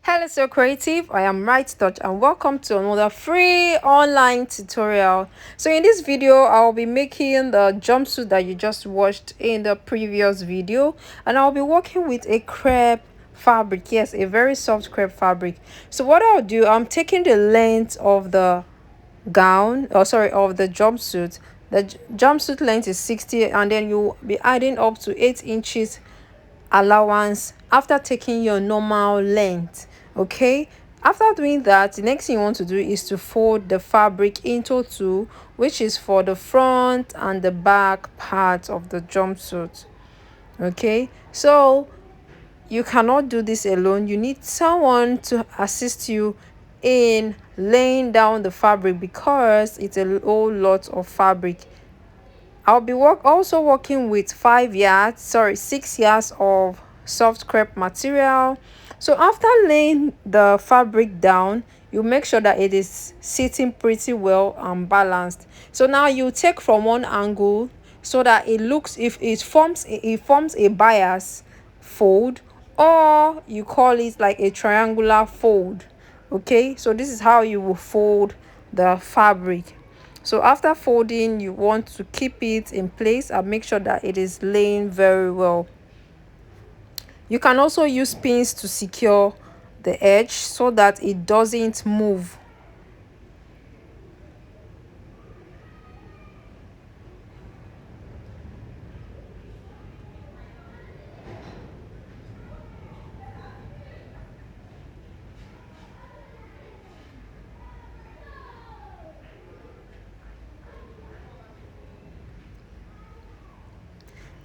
Hello, so creative. I am Right Touch and welcome to another free online tutorial. So in this video, I'll be making the jumpsuit that you just watched in the previous video, and I'll be working with a crepe fabric. Yes, a very soft crepe fabric. So what I'll do, I'm taking the length of the gown, or sorry, of the jumpsuit. The jumpsuit length is 60, and then you'll be adding up to 8 inches allowance after taking your normal length. Okay, after doing that, the next thing you want to do is to fold the fabric into two, which is for the front and the back part of the jumpsuit. Okay, so you cannot do this alone. You need someone to assist you in laying down the fabric because it's a whole lot of fabric. I'll be also working with 6 yards of soft crepe material. So after laying the fabric down, you make sure that it is sitting pretty well and balanced. So now you take from one angle so that it looks, if it forms a bias fold, or you call it like a triangular fold. Okay, so this is how you will fold the fabric. So after folding, you want to keep it in place and make sure that it is laying very well. You can also use pins to secure the edge so that it doesn't move.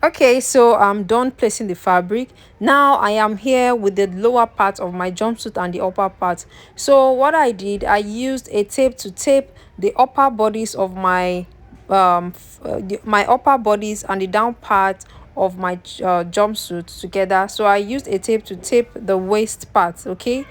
Okay, so I'm done placing the fabric. Now I am here with the lower part of my jumpsuit and the upper part. So what I did, I used a tape to tape the upper bodies of my my upper bodies and the down part of my jumpsuit together. So I used a tape to tape the waist part. Okay,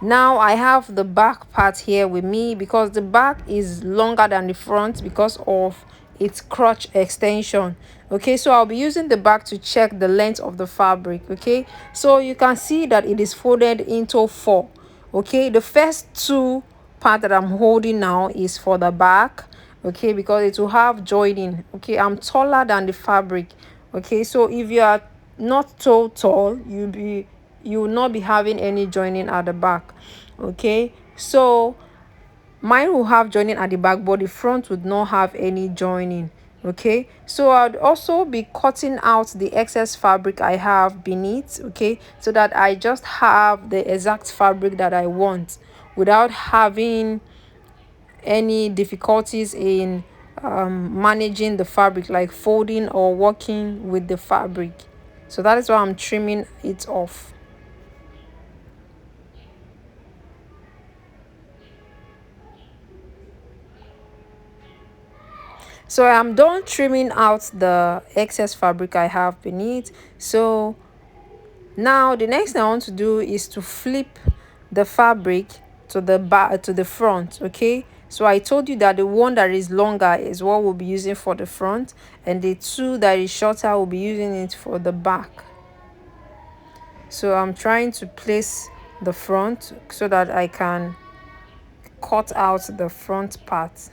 now I have the back part here with me because the back is longer than the front because of its crotch extension. Okay, so I'll be using the back to check the length of the fabric. Okay, so you can see that it is folded into four. Okay, the first two part that I'm holding now is for the back. Okay, because it will have joining. Okay, I'm taller than the fabric. Okay, so if you are not so tall, you will not be having any joining at the back. Okay, so mine will have joining at the back, but the front would not have any joining. Okay, so I'd also be cutting out the excess fabric I have beneath. Okay, so that I just have the exact fabric that I want without having any difficulties in managing the fabric, like folding or working with the fabric. So that is why I'm trimming it off. So I'm done trimming out the excess fabric I have beneath. So now the next thing I want to do is to flip the fabric to the back, to the front. Okay, so I told you that the one that is longer is what we'll be using for the front, and the two that is shorter will be using it for the back. So I'm trying to place the front so that I can cut out the front part.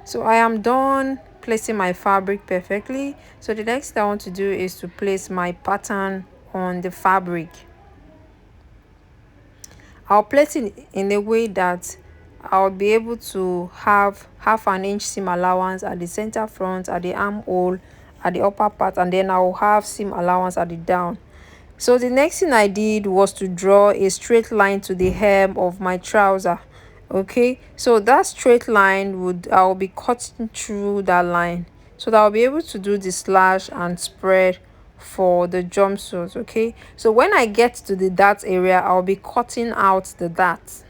So I am done placing my fabric perfectly. So the next thing I want to do is to place my pattern on the fabric. I'll place it in a way that I'll be able to have half an inch seam allowance at the center front, at the armhole, at the upper part, and then I'll have seam allowance at the down. So the next thing I did was to draw a straight line to the hem of my trouser. Okay, so that straight line I'll be cutting through that line so that I'll be able to do the slash and spread for the jumpsuit. Okay, so when I get to the dart area, I'll be cutting out the dart.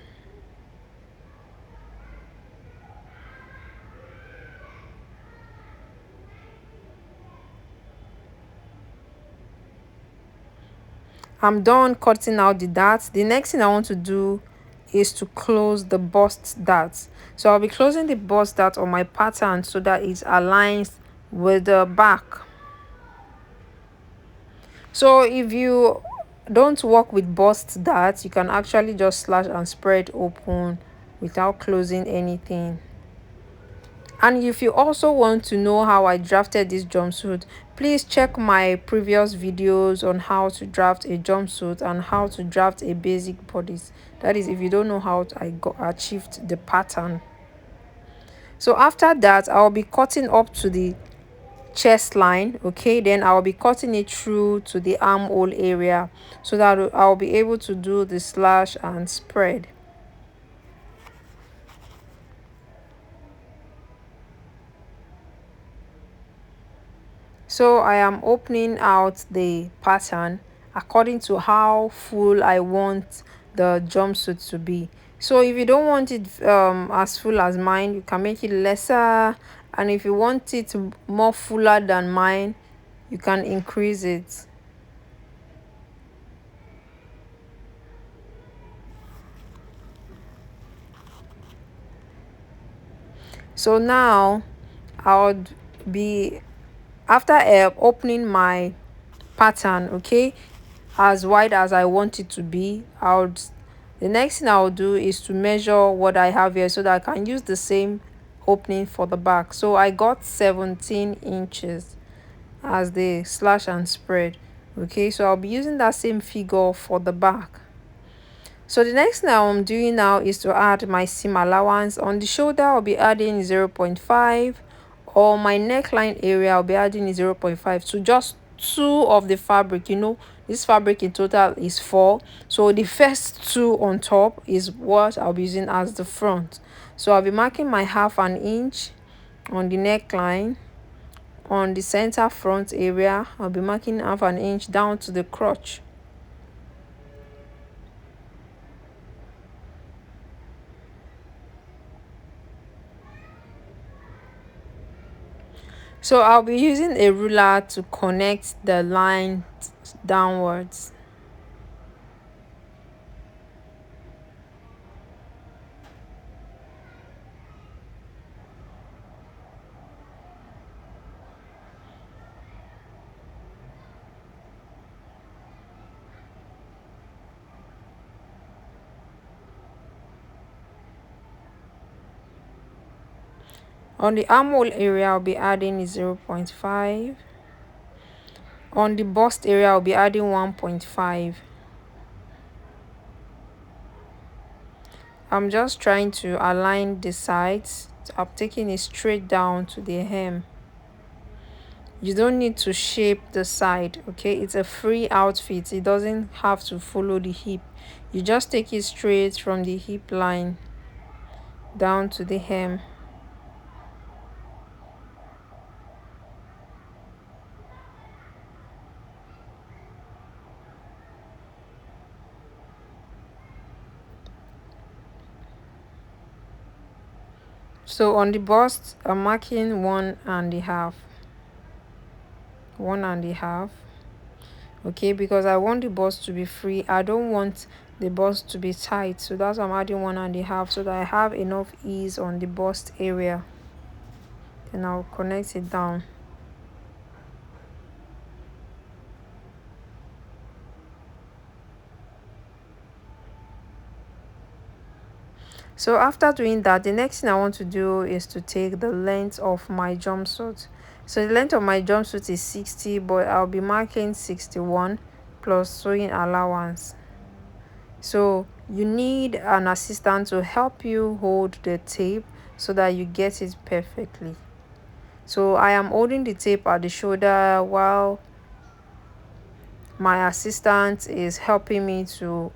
I'm done cutting out the darts. The next thing I want to do is to close the bust dart. So I'll be closing the bust dart on my pattern so that it aligns with the back. So if you don't work with bust darts, you can actually just slash and spread open without closing anything. And if you also want to know how I drafted this jumpsuit, please check my previous videos on how to draft a jumpsuit and how to draft a basic bodice. That is, if you don't know how I achieved the pattern. So after that, I'll be cutting up to the chest line. Okay, then I'll be cutting it through to the armhole area so that I'll be able to do the slash and spread. So I am opening out the pattern according to how full I want the jumpsuit to be. So if you don't want it as full as mine, you can make it lesser, and if you want it more fuller than mine, you can increase it. So now I would be, after opening my pattern, okay, as wide as I want it to be, the next thing I'll do is to measure what I have here so that I can use the same opening for the back. So I got 17 inches as the slash and spread. Okay, so I'll be using that same figure for the back. So the next thing I'm doing now is to add my seam allowance. On the shoulder, I'll be adding 0.5. Or my neckline area, I'll be adding 0.5 to just two of the fabric. You know, this fabric in total is 4. So the first two on top is what I'll be using as the front. So I'll be marking my 1/2 inch on the neckline. On the center front area, I'll be marking 1/2 inch down to the crotch. So I'll be using a ruler to connect the line downwards. On the armhole area, I'll be adding 0.5. On the bust area, I'll be adding 1.5. I'm just trying to align the sides. I'm taking it straight down to the hem. You don't need to shape the side, okay? It's a free outfit. It doesn't have to follow the hip. You just take it straight from the hip line down to the hem. So on the bust, I'm marking 1.5. 1.5. Okay, because I want the bust to be free. I don't want the bust to be tight. So that's why I'm adding 1.5 so that I have enough ease on the bust area. And I'll connect it down. So after doing that, the next thing I want to do is to take the length of my jumpsuit. So the length of my jumpsuit is 60, but I'll be marking 61 plus sewing allowance. So you need an assistant to help you hold the tape so that you get it perfectly. So I am holding the tape at the shoulder while my assistant is helping me to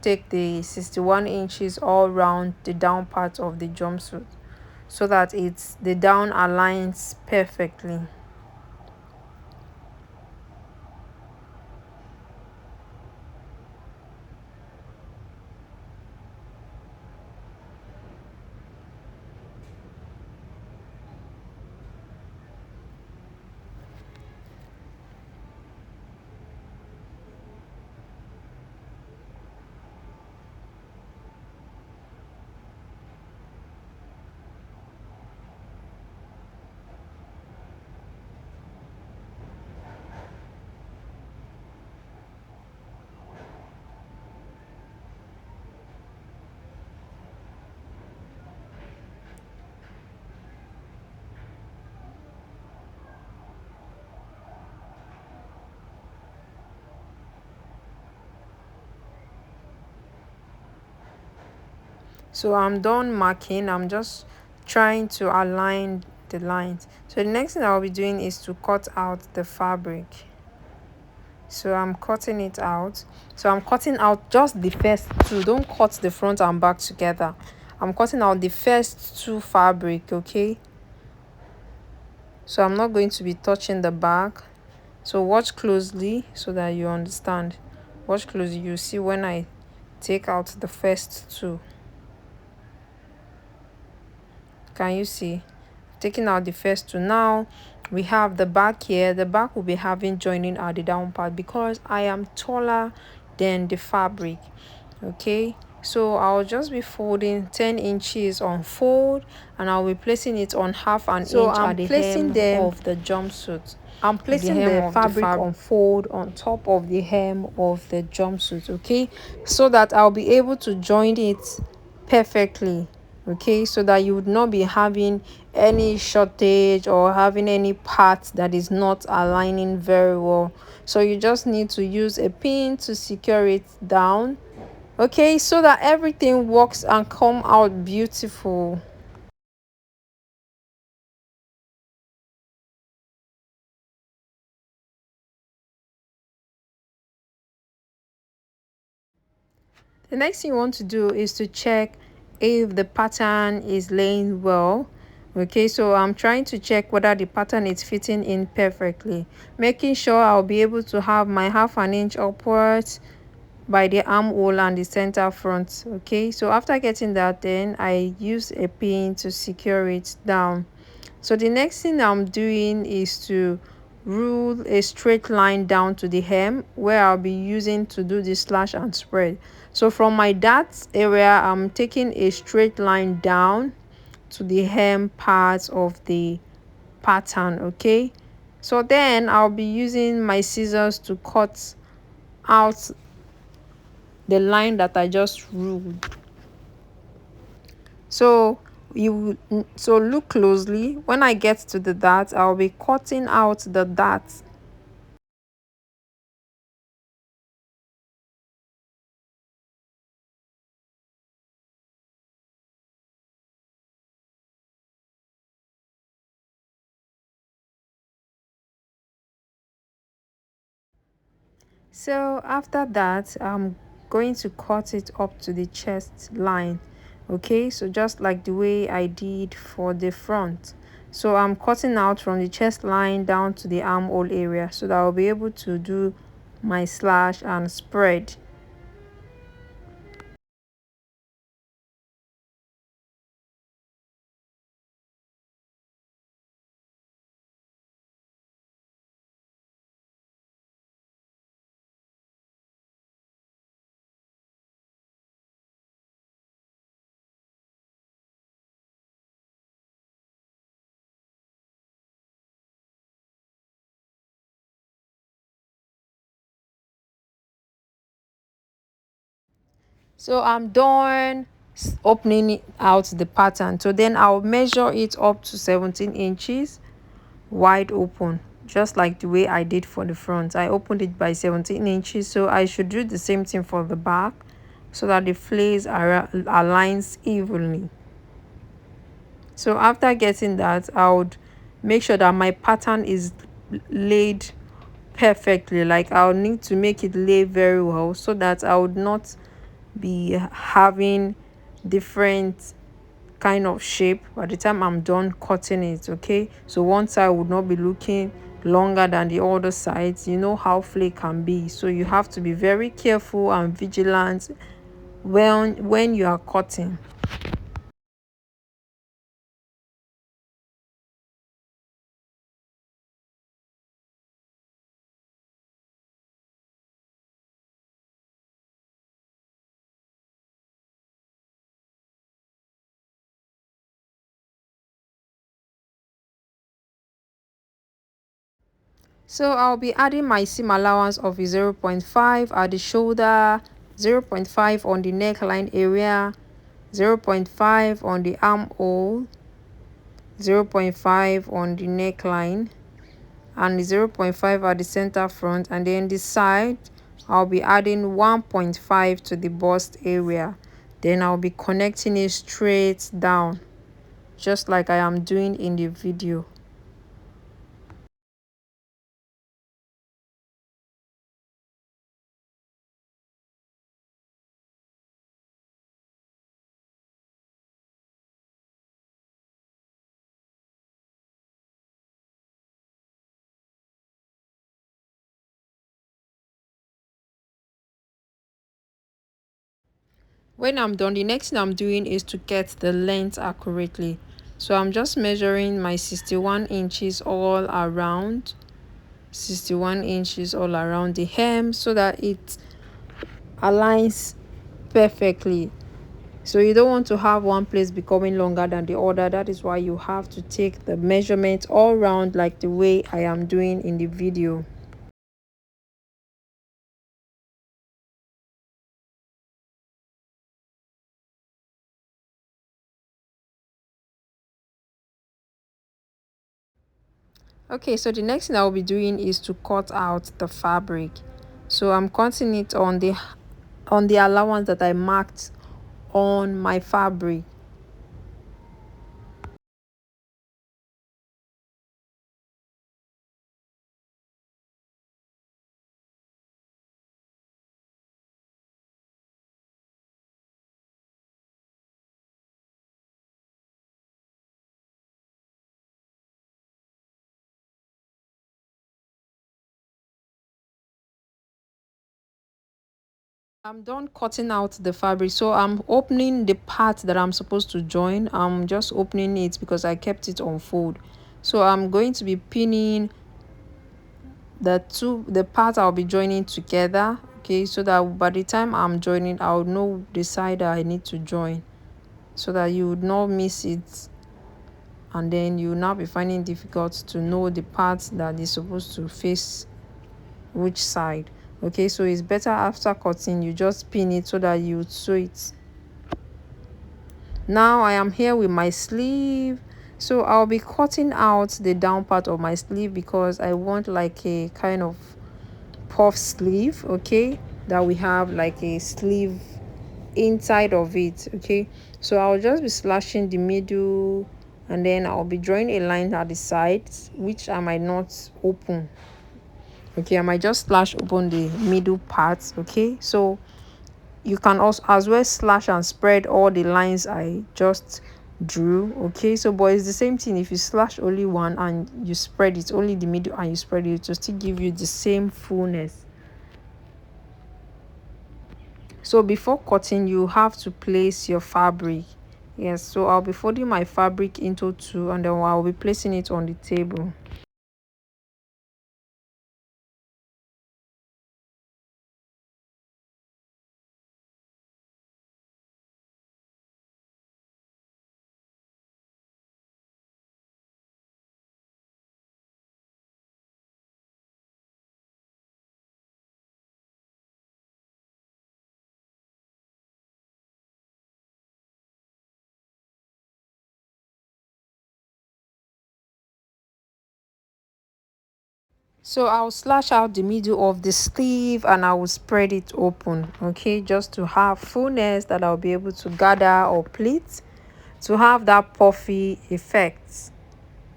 take the 61 inches all around the down part of the jumpsuit so that the down aligns perfectly. So I'm done marking. I'm just trying to align the lines. So the next thing I'll be doing is to cut out the fabric. So I'm cutting it out. So I'm cutting out just the first two. Don't cut the front and back together. I'm cutting out the first two fabric, okay? So I'm not going to be touching the back. So watch closely so that you understand. Watch closely. You see when I take out the first two. Can you see? Taking out the first two. Now we have the back here. The back will be having joining at the down part because I am taller than the fabric. Okay, so I'll just be folding 10 inches on fold, and I'll be placing it on half an inch at the hem of the jumpsuit. I'm placing the fabric on fold on top of the hem of the jumpsuit, okay, so that I'll be able to join it perfectly, okay, so that you would not be having any shortage or having any part that is not aligning very well. So you just need to use a pin to secure it down, okay, so that everything works and come out beautiful. The next thing you want to do is to check if the pattern is laying well. Okay, so I'm trying to check whether the pattern is fitting in perfectly, making sure I'll be able to have my half an inch upwards by the armhole and the center front. Okay, so after getting that, then I use a pin to secure it down. So the next thing I'm doing is to rule a straight line down to the hem where I'll be using to do the slash and spread. So from my dart area, I'm taking a straight line down to the hem part of the pattern, okay? So then I'll be using my scissors to cut out the line that I just ruled. So so look closely. When I get to the dart, I'll be cutting out the dart. So after that, I'm going to cut it up to the chest line, okay, so just like the way I did for the front. So I'm cutting out from the chest line down to the armhole area so that I'll be able to do my slash and spread. So I'm done opening it out the pattern. So then I'll measure it up to 17 inches wide open, just like the way I did for the front. I opened it by 17 inches, so I should do the same thing for the back so that the flares aligns evenly. So after getting that, I would make sure that my pattern is laid perfectly. Like I'll need to make it lay very well so that I would not be having different kind of shape by the time I'm done cutting it, okay? So one side would not be looking longer than the other sides. You know how flake can be, so you have to be very careful and vigilant when you are cutting. So I'll be adding my seam allowance of 0.5 at the shoulder, 0.5 on the neckline area, 0.5 on the armhole, 0.5 on the neckline, and 0.5 at the center front, and then the side I'll be adding 1.5 to the bust area. Then I'll be connecting it straight down, just like I am doing in the video. When I'm done, the next thing I'm doing is to get the length accurately. So I'm just measuring my 61 inches all around, 61 inches all around the hem, so that it aligns perfectly. So you don't want to have one place becoming longer than the other. That is why you have to take the measurement all around, like the way I am doing in the video. Okay, so the next thing I'll be doing is to cut out the fabric. So I'm cutting it on the allowance that I marked on my fabric. I'm done cutting out the fabric, so I'm opening the part that I'm supposed to join. I'm just opening it because I kept it on fold. So I'm going to be pinning the part I'll be joining together, okay, so that by the time I'm joining, I'll know the side that I need to join, so that you would not miss it, and then you will now be finding it difficult to know the part that is supposed to face which side. Okay, so it's better after cutting you just pin it so that you sew it. Now I am here with my sleeve, so I'll be cutting out the down part of my sleeve because I want like a kind of puff sleeve, okay, that we have like a sleeve inside of it. Okay, so I'll just be slashing the middle, and then I'll be drawing a line at the sides, which I might not open. Okay, I might just slash open the middle part. Okay, so you can also as well slash and spread all the lines I just drew. Okay, so but it's the same thing. If you slash only one and you spread it only the middle and you spread it, to still give you the same fullness. So before cutting, you have to place your fabric. Yes, so I'll be folding my fabric into two, and then I'll be placing it on the table. So I'll slash out the middle of the sleeve and I will spread it open, okay, just to have fullness that I'll be able to gather or pleat to have that puffy effect.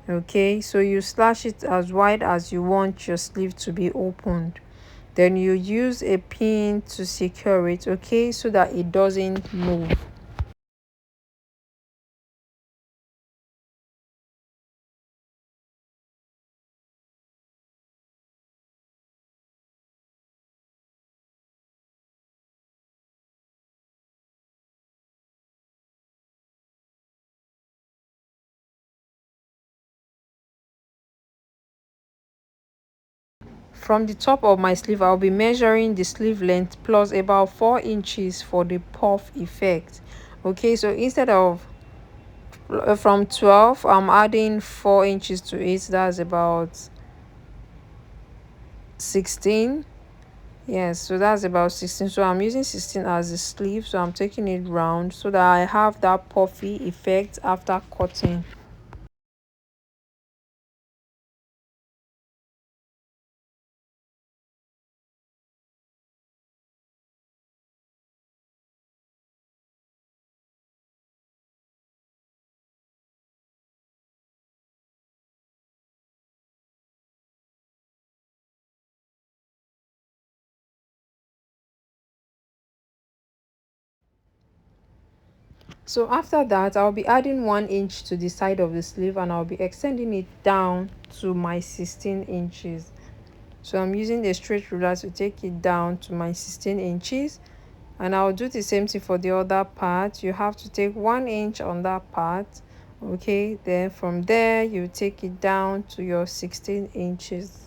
Okay, so you slash it as wide as you want your sleeve to be opened. Then you use a pin to secure it, okay, so that it doesn't move. From the top of my sleeve, I'll be measuring the sleeve length plus about 4 inches for the puff effect. Okay, so instead of from 12, I'm adding 4 inches to it. That's about 16. Yes, so that's about 16. So I'm using 16 as the sleeve, so I'm taking it round so that I have that puffy effect after cutting. So after that, I'll be adding 1 inch to the side of the sleeve, and I'll be extending it down to my 16 inches. So I'm using the straight ruler to take it down to my 16 inches, and I'll do the same thing for the other part. You have to take 1 inch on that part. Okay, then from there you take it down to your 16 inches.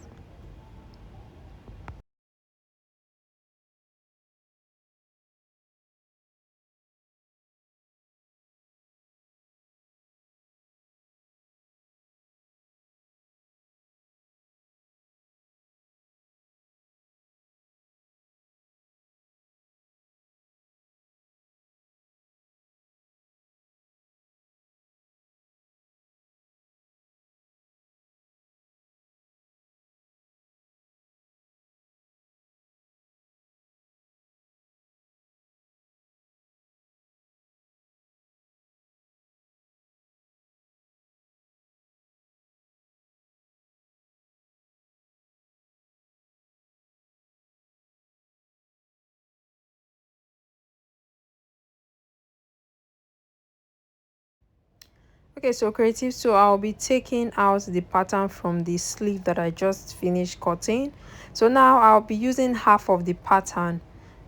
Okay, so creative, so I'll be taking out the pattern from the sleeve that I just finished cutting. So now I'll be using half of the pattern.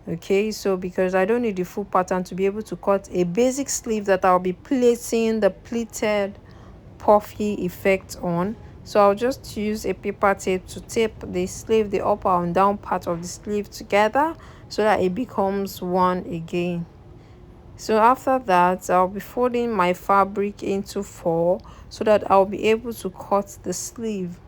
Okay, so because I don't need the full pattern to be able to cut a basic sleeve that I'll be placing the pleated puffy effect on. So I'll just use a paper tape to tape the sleeve, the upper and down part of the sleeve together, so that it becomes one again. So after that, I'll be folding my fabric into 4 so that I'll be able to cut the sleeve.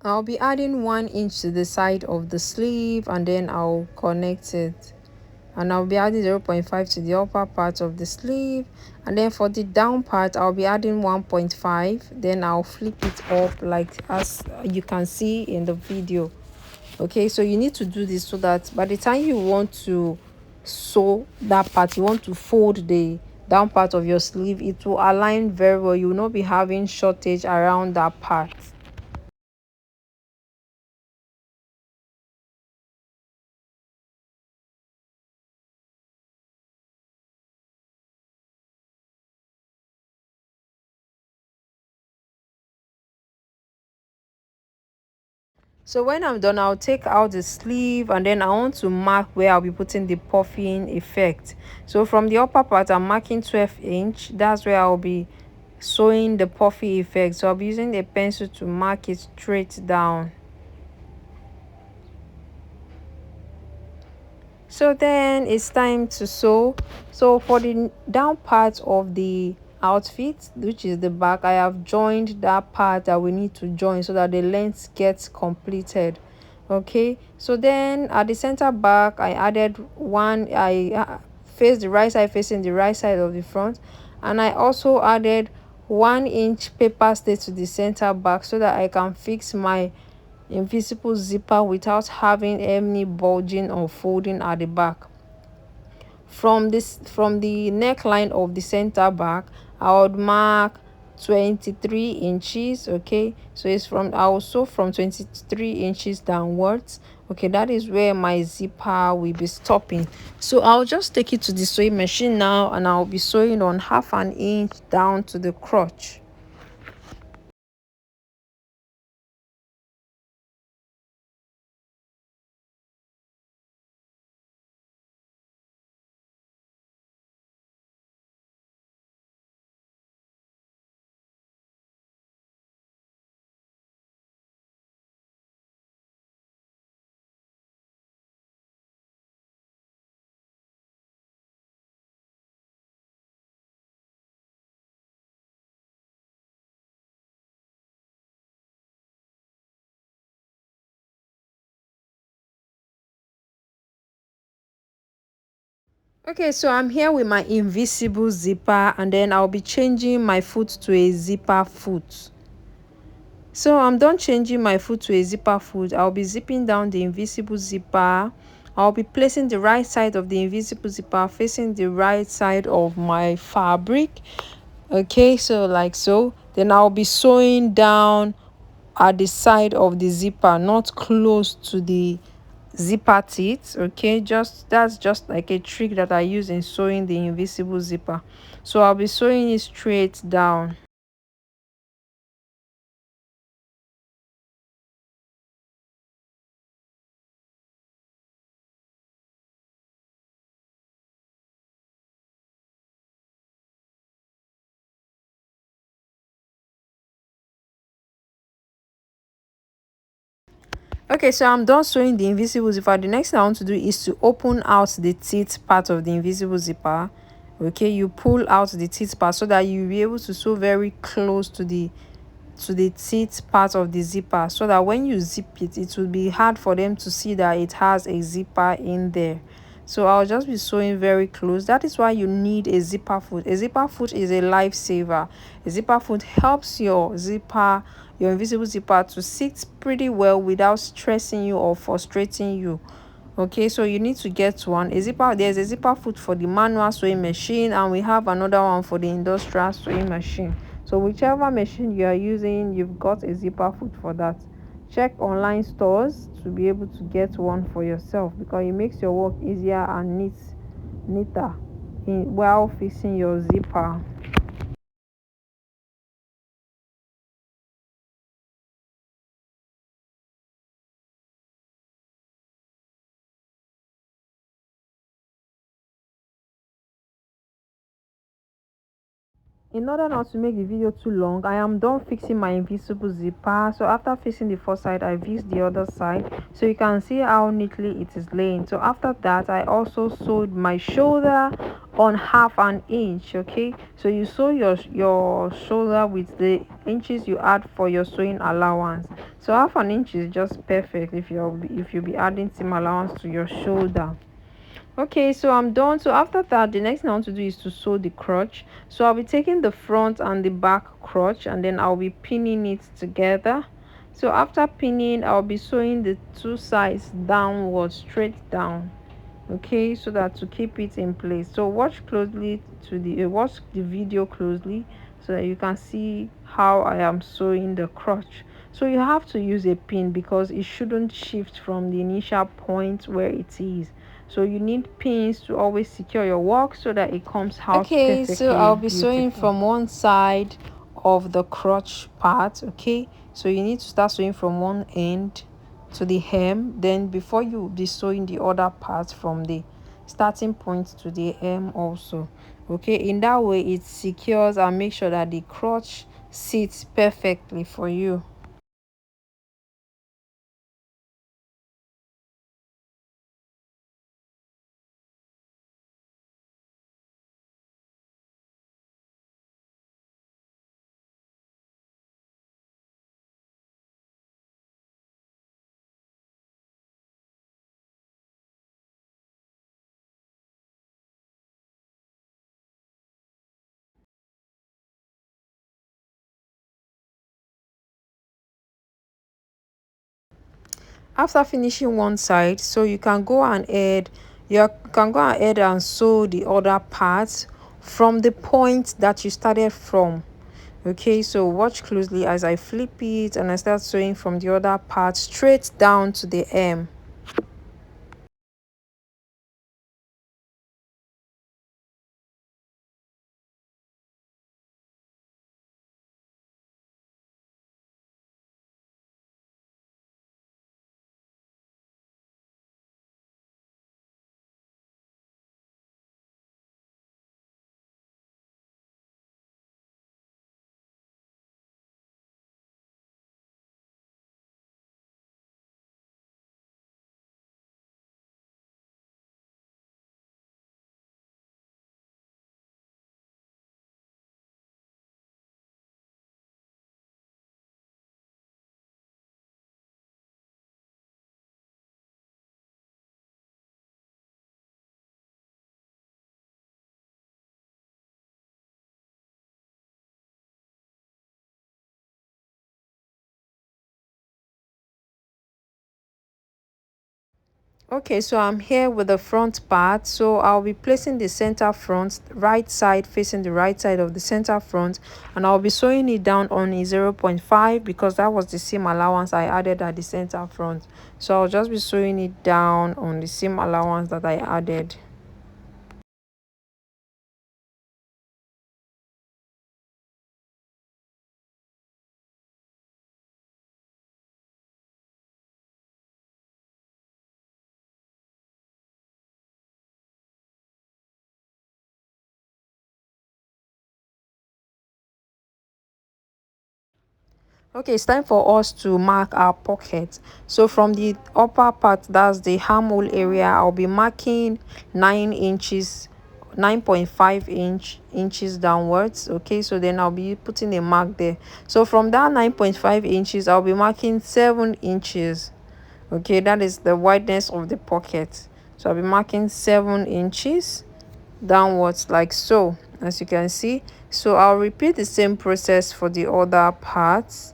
I'll be adding 1 inch to the side of the sleeve, and then I'll connect it. And I'll be adding 0.5 to the upper part of the sleeve, and then for the down part I'll be adding 1.5. Then I'll flip it up like as you can see in the video. Okay, so you need to do this so that by the time you want to sew that part, you want to fold the down part of your sleeve, it will align very well. You will not be having shortage around that part. So when I'm done, I'll take out the sleeve, and then I want to mark where I'll be putting the puffing effect. So from the upper part, I'm marking 12 inch. That's where I'll be sewing the puffy effect. So I'll be using a pencil to mark it straight down. So then it's time to sew. So for the down part of the outfit, which is the back, I have joined that part that we need to join so that the length gets completed. Okay, so then at the center back I added one, I faced the right side facing the right side of the front, and I also added 1 inch paper stitch to the center back so that I can fix my invisible zipper without having any bulging or folding at the back. From the neckline of the center back, I would mark 23 inches. Okay, so it's from, I will sew from 23 inches downwards. Okay, that is where my zipper will be stopping. So I'll just take it to the sewing machine now, and I'll be sewing on 1/2 inch down to the crotch. Okay, so I'm here with my invisible zipper, and then I'll be changing my foot to a zipper foot. So I'm done changing my foot to a zipper foot. I'll be zipping down the invisible zipper, I'll be placing the right side of the invisible zipper facing the right side of my fabric. Okay, so like so. Then I'll be sewing down at the side of the zipper, not close to the zipper teeth. Okay, just that's just like a trick that I use in sewing the invisible zipper. So I'll be sewing it straight down. Okay, so I'm done sewing the invisible zipper. The next thing I want to do is to open out the teeth part of the invisible zipper. Okay, you pull out the teeth part so that you'll be able to sew very close to the teeth part of the zipper, so that when you zip it, it will be hard for them to see that it has a zipper in there. So I'll just be sewing very close. That is why you need a zipper foot. A zipper foot is a lifesaver. A zipper foot helps your zipper, your invisible zipper, to sit pretty well without stressing you or frustrating you. Okay, so you need to get one. A zipper, there's a zipper foot for the manual sewing machine, and we have another one for the industrial sewing machine. So whichever machine you are using, you've got a zipper foot for that. Check online stores to be able to get one for yourself, because it makes your work easier and neater while fixing your zipper. In order not to make the video too long, I am done fixing my invisible zipper. So after fixing the first side, I fixed the other side, so you can see how neatly it is laying. So after that, I also sewed my shoulder on 1/2 inch. Okay, so you sew your shoulder with the inches you add for your sewing allowance. So 1/2 inch is just perfect if you be adding seam allowance to your shoulder. Okay, so I'm done. So after that, the next thing I want to do is to sew the crotch. So I'll be taking the front and the back crotch, and then I'll be pinning it together. So after pinning, I'll be sewing the two sides downward, straight down. Okay, so that to keep it in place. So watch the video closely so that you can see how I am sewing the crotch. So you have to use a pin because it shouldn't shift from the initial point where it is. So you need pins to always secure your work so that it comes out Okay, so perfectly I'll be sewing beautiful. from one side of the crotch part. Okay, so you need to start sewing from one end to the hem, then before you be sewing the other part from the starting point to the hem also. Okay, in that way it secures and make sure that the crotch sits perfectly for you. After finishing one side, so you can go ahead, you can go ahead and sew the other part from the point that you started from. Okay, so watch closely as I flip it and I start sewing from the other part straight down to the hem. Okay, so I'm here with the front part. So I'll be placing the center front, right side facing the right side of the center front, and I'll be sewing it down on a 0.5 because that was the seam allowance I added at the center front. So I'll just be sewing it down on the seam allowance that I added. Okay, it's time for us to mark our pocket. So from the upper part, that's the armhole area, I'll be marking 9 inches, 9.5 inches downwards. Okay, so then I'll be putting a mark there. So from that 9.5 inches, I'll be marking 7 inches. Okay, that is the wideness of the pocket. So I'll be marking 7 inches downwards like so, as you can see. So I'll repeat the same process for the other parts.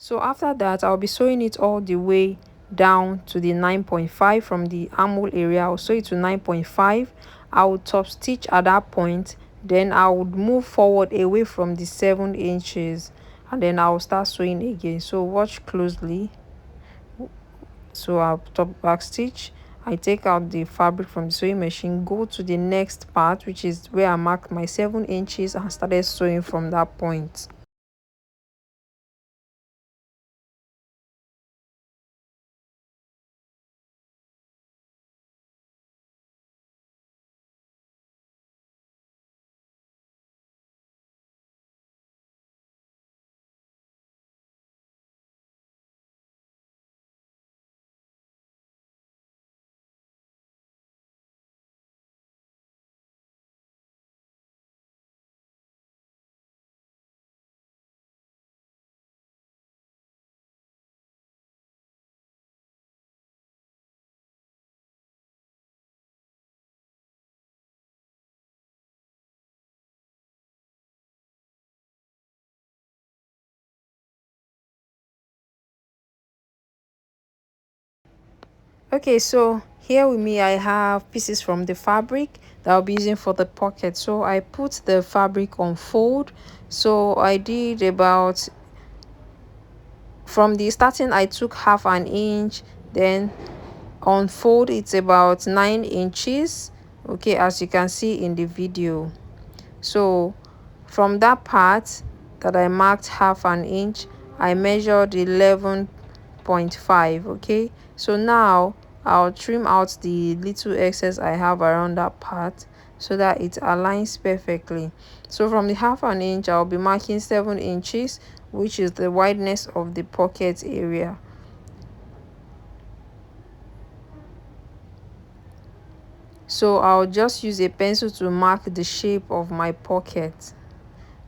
So after that, I'll be sewing it all the way down to the 9.5 from the armhole area. I'll sew it to 9.5. I will top stitch at that point. Then I would move forward away from the 7 inches, and then I'll start sewing again. So watch closely. So I'll top back stitch. I take out the fabric from the sewing machine, go to the next part, which is where I marked my 7 inches, and started sewing from that point. Okay, so here with me I have pieces from the fabric that I'll be using for the pocket. So I put the fabric on fold. So I did about, from the starting I took half an inch, then on fold it's about 9 inches. Okay, as you can see in the video. So from that part that I marked half an inch, I measured 11.5. Okay, so now I'll trim out the little excess I have around that part so that it aligns perfectly. So from the half an inch, I'll be marking 7 inches, which is the wideness of the pocket area. So I'll just use a pencil to mark the shape of my pocket,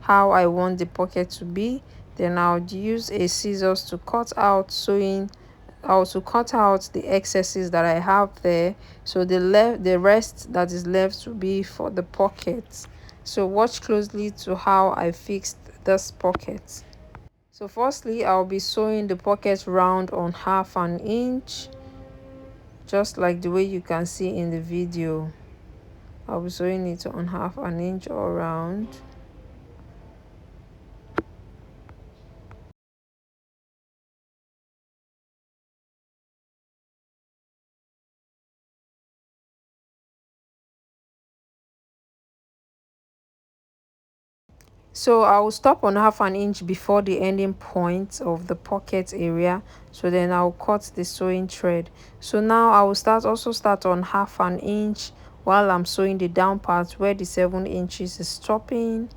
how I want the pocket to be. Then I'll use a scissors to cut out to cut out the excesses that I have there. So the rest that is left to be for the pocket. So watch closely to how I fixed this pocket. So firstly, I'll be sewing the pocket round on half an inch, just like the way you can see in the video. I'll be sewing it on half an inch all around. So I will stop on half an inch before the ending point of the pocket area. So then I'll cut the sewing thread. So now I will start on half an inch while I'm sewing the down part where the 7 inches is stopping.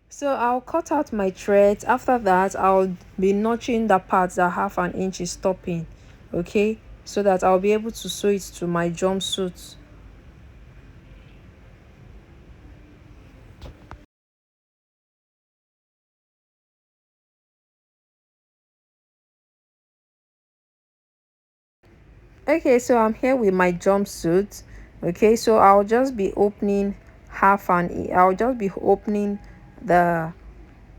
So I'll cut out my threads. After that, I'll be notching the parts that half an inch is stopping. Okay, so that I'll be able to sew it to my jumpsuit. Okay, so I'm here with my jumpsuit. Okay, so I'll just be opening I'll just be opening the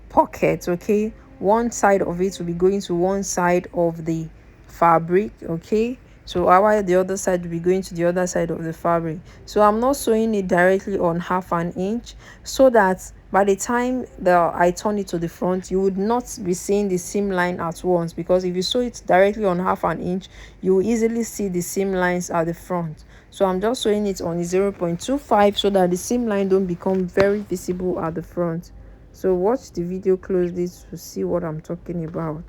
pocket. Okay, one side of it will be going to one side of the fabric. Okay, so while the other side will be going to the other side of the fabric. So I'm not sewing it directly on 1/2 inch, so that by the time I turn it to the front, you would not be seeing the seam line at once, because if you sew it directly on 1/2 inch, you will easily see the seam lines at the front. So I'm just sewing it on 0.25 so that the seam line don't become very visible at the front. So watch the video closely to see what I'm talking about.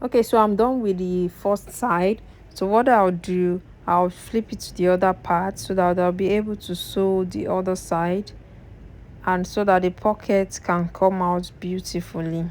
Okay, so I'm done with the first side. So what I'll do, I'll flip it to the other part so that I'll be able to sew the other side, and so that the pocket can come out beautifully.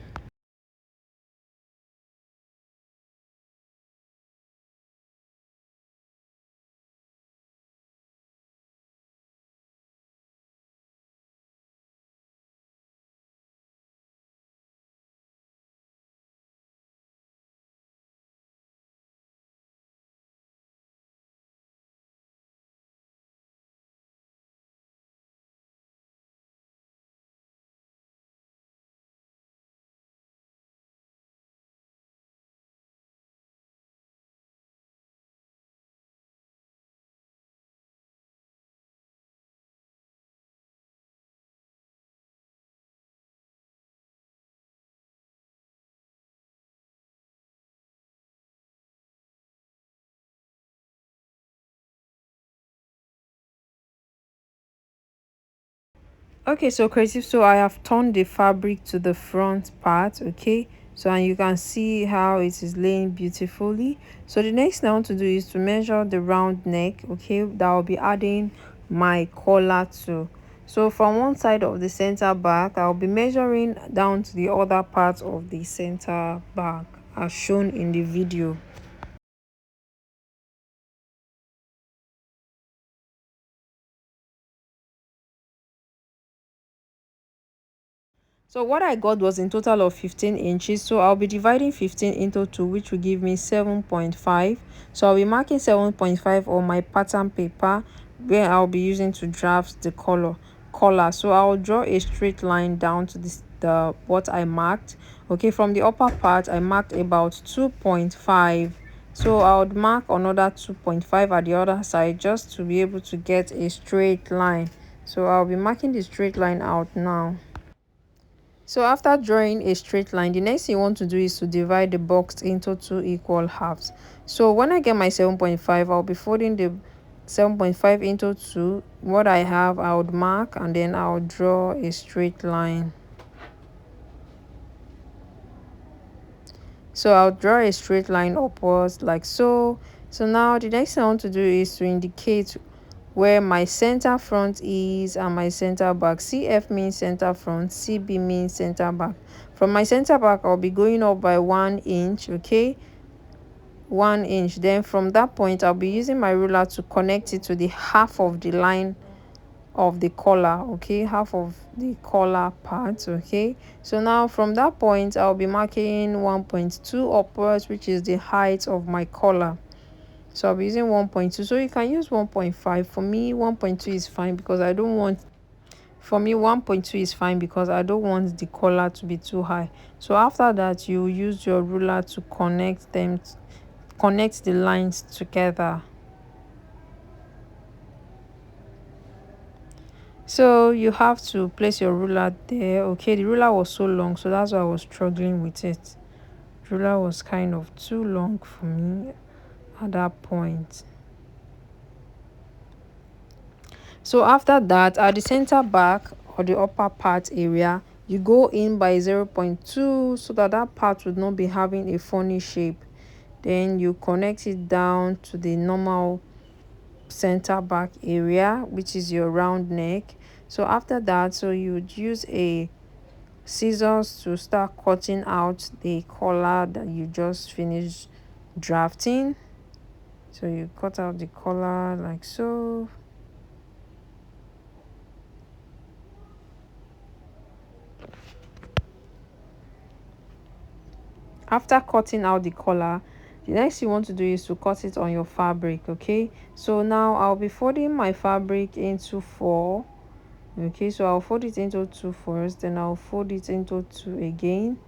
Okay, so creative, so I have turned the fabric to the front part. Okay, so and you can see how it is laying beautifully. So the next thing I want to do is to measure the round neck. Okay, that will be adding my collar to. So from one side of the center back, I'll be measuring down to the other part of the center back as shown in the video. So what I got was in total of 15 inches. So I'll be dividing 15 into 2, which will give me 7.5. So I'll be marking 7.5 on my pattern paper, where I'll be using to draft the color. So I'll draw a straight line down to the what I marked. Okay, from the upper part I marked about 2.5. So I would mark another 2.5 at the other side, just to be able to get a straight line. So I'll be marking the straight line out now. So after drawing a straight line, the next thing you want to do is to divide the box into 2 equal halves. So when I get my 7.5, I'll be folding the 7.5 into 2. What I have, I would mark, and then I'll draw a straight line. So I'll draw a straight line upwards like so. So now the next thing I want to do is to indicate where my center front is and my center back. CF means center front, CB means center back. From my center back, I'll be going up by 1 inch. Okay, 1 inch. Then from that point, I'll be using my ruler to connect it to the half of the line of the collar. Okay, half of the collar part. Okay, so now from that point, I'll be marking 1.2 upwards, which is the height of my collar. So I'll be using 1.2. So you can use 1.5. For me, 1.2 is fine, because I don't want, for me 1.2 is fine because I don't want the collar to be too high. So after that, you use your ruler to connect the lines together. So you have to place your ruler there. Okay, the ruler was so long, so that's why I was struggling with it. The ruler was kind of too long for me at that point. So after that, at the center back or the upper part area, you go in by 0.2 so that that part would not be having a funny shape. Then you connect it down to the normal center back area, which is your round neck. So after that, so you would use a scissors to start cutting out the collar that you just finished drafting. So you cut out the collar like so. After cutting out the collar, the next thing you want to do is to cut it on your fabric. Okay, so now I'll be folding my fabric into four. Okay, so I'll fold it into two first, then I'll fold it into two again.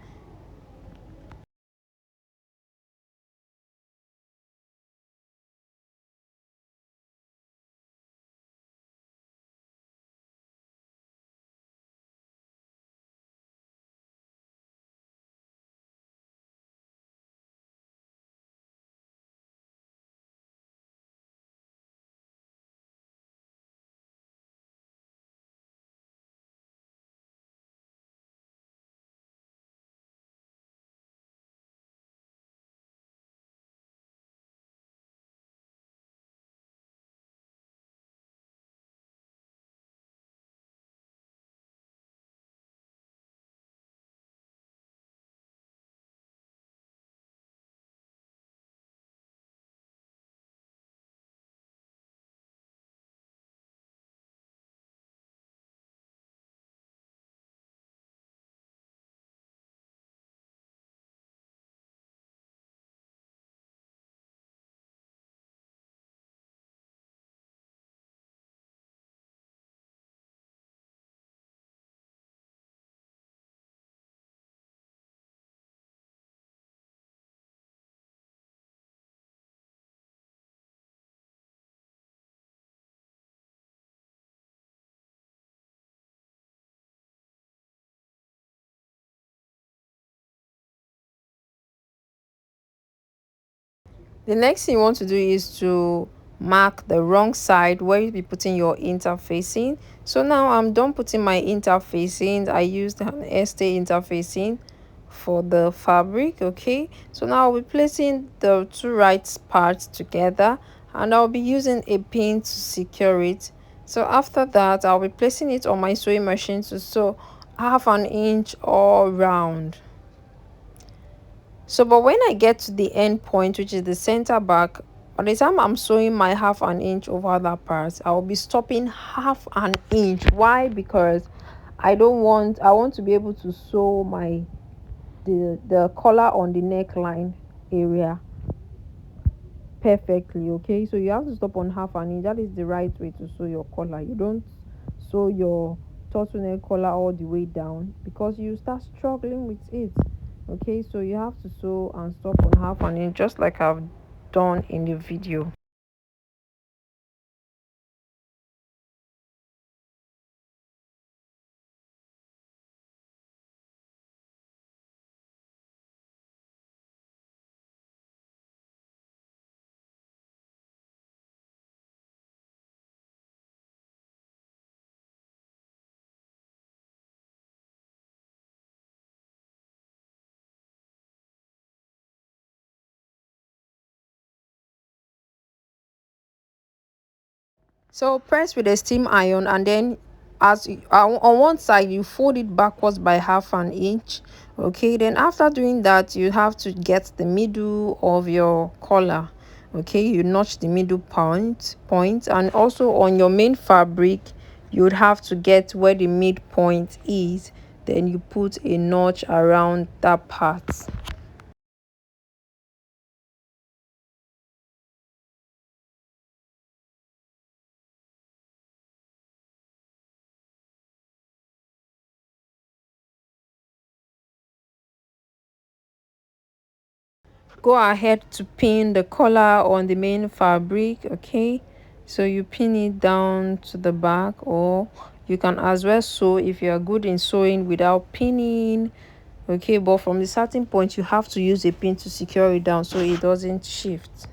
The next thing you want to do is to mark the wrong side where you'll be putting your interfacing. So now I'm done putting my interfacing. I used an Estee interfacing for the fabric. Okay, so now I'll be placing the two right parts together, and I'll be using a pin to secure it. So after that, I'll be placing it on my sewing machine to sew 1/2 inch all round. So but when I get to the end point, which is the center back, by the time I'm sewing my 1/2 inch over that part, I'll be stopping 1/2 inch. Why? Because I want to be able to sew my the collar on the neckline area perfectly. Okay, so you have to stop on 1/2 inch. That is the right way to sew your collar. You don't sew your turtleneck collar all the way down because you start struggling with it. Okay, so you have to sew and stop on 1/2 inch, just like I've done in the video. So press with a steam iron, and then on one side you fold it backwards by 1/2 inch. Okay, then after doing that, you have to get the middle of your collar. Okay, you notch the middle point, and also on your main fabric you would have to get where the midpoint is, then you put a notch around that part. Go ahead to pin the collar on the main fabric. Okay, so you pin it down to the back, or you can as well sew if you are good in sewing without pinning. Okay, but from the starting point you have to use a pin to secure it down so it doesn't shift.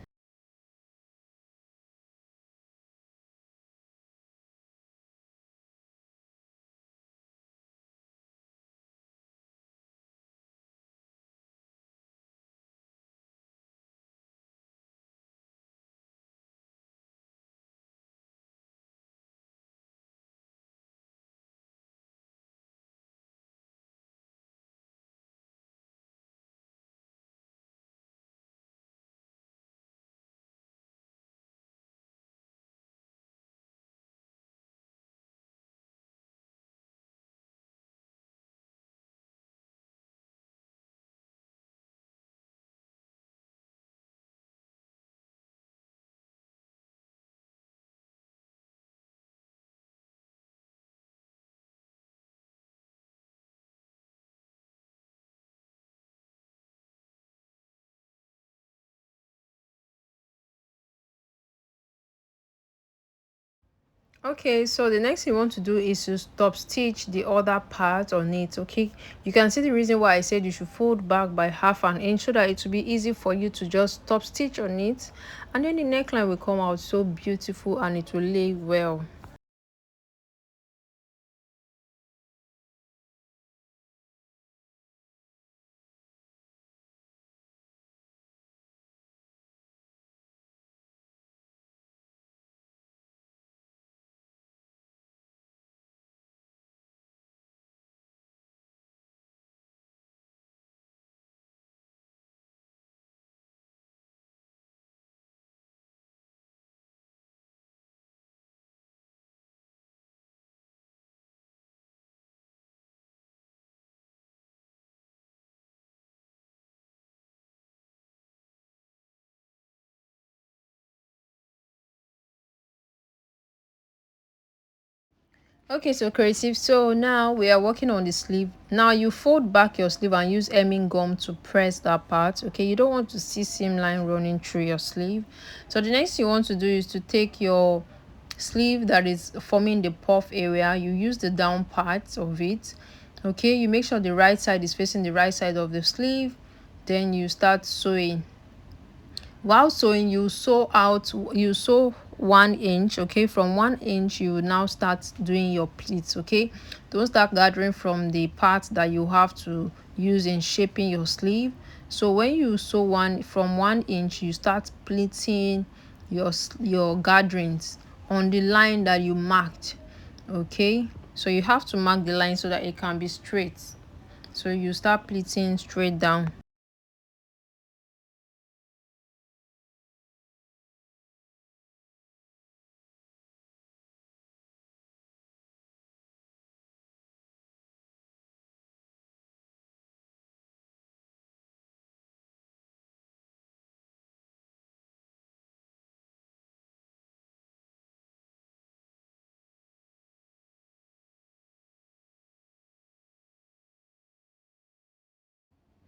Okay, so the next thing you want to do is to stop stitch the other part on it. Okay, you can see the reason why I said you should fold back by half an inch so that it will be easy for you to just stop stitch on it, and then the neckline will come out so beautiful and it will lay well. Okay, so creative, so now we are working on the sleeve. Now you fold back your sleeve and use hemming gum to press that part. Okay, you don't want to see seam line running through your sleeve. So the next thing you want to do is to take your sleeve that is forming the puff area, you use the down part of it. Okay, you make sure the right side is facing the right side of the sleeve, then you start sewing. While sewing, you sew 1 inch. Okay, from 1 inch you will now start doing your pleats. Okay, don't start gathering from the part that you have to use in shaping your sleeve. So when you sew from 1 inch, you start pleating your gatherings on the line that you marked. Okay, so you have to mark the line so that it can be straight. So you start pleating straight down.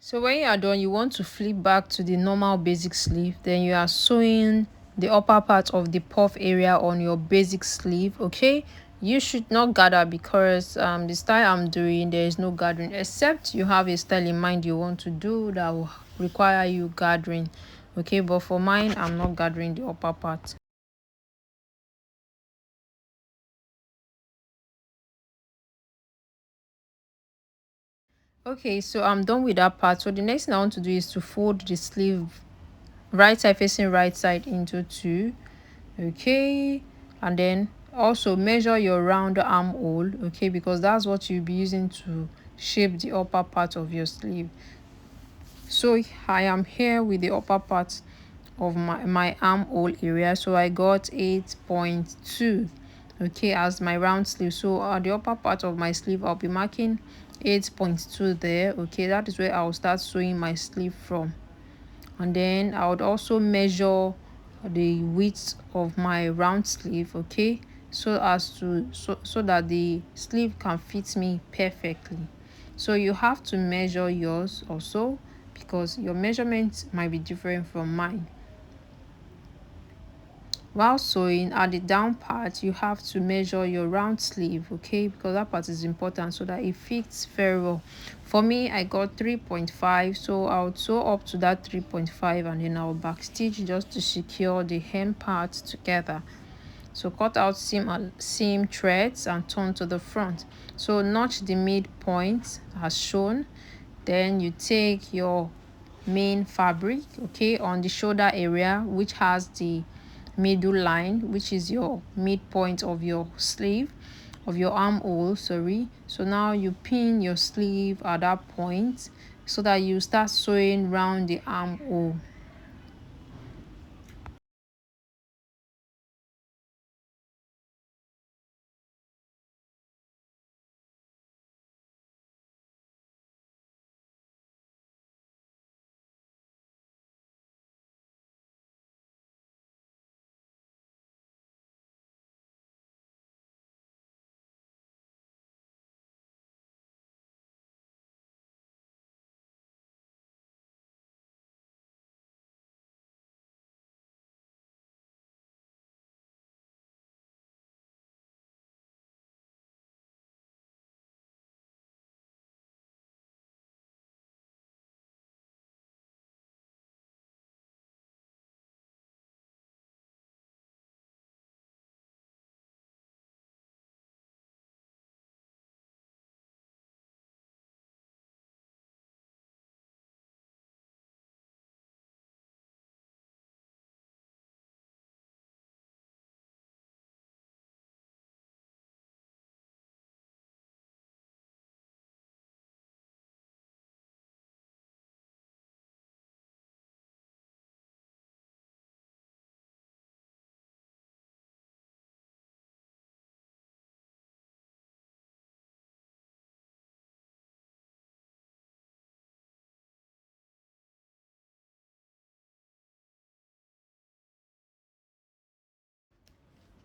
So when you are done, you want to flip back to the normal basic sleeve. Then you are sewing the upper part of the puff area on your basic sleeve. Okay, you should not gather because the style I'm doing, there is no gathering, except you have a style in mind you want to do that will require you gathering. Okay, but for mine, I'm not gathering the upper part. Okay, so I'm done with that part. So the next thing I want to do is to fold the sleeve right side facing right side into two. Okay, and then also measure your round armhole. Okay, because that's what you'll be using to shape the upper part of your sleeve. So I am here with the upper part of my armhole area, so I got 8.2, okay, as my round sleeve. So the upper part of my sleeve, I'll be marking 8.2 there. Okay, that is where I'll start sewing my sleeve from. And then I would also measure the width of my round sleeve, okay, so as to so that the sleeve can fit me perfectly. So you have to measure yours also, because your measurements might be different from mine. While sewing at the down part, you have to measure your round sleeve, okay, because that part is important so that it fits very well. For me, I got 3.5, so I'll sew up to that 3.5 and then I'll back stitch just to secure the hem part together. So cut out seam threads and turn to the front. So notch the midpoint as shown. Then you take your main fabric, okay, on the shoulder area, which has the middle line, which is your midpoint of your sleeve, of your armhole, sorry. So now you pin your sleeve at that point so that you start sewing round the armhole.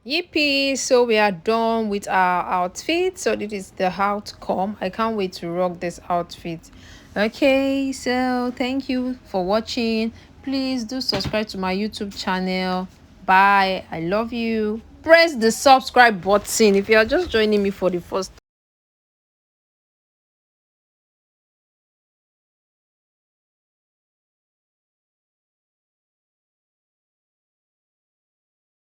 Yippee! So we are done with our outfit. So this is the outcome. I can't wait to rock this outfit. Okay, so thank you for watching. Please do subscribe to my YouTube channel. Bye. I love you. Press the subscribe button if you are just joining me for the first time.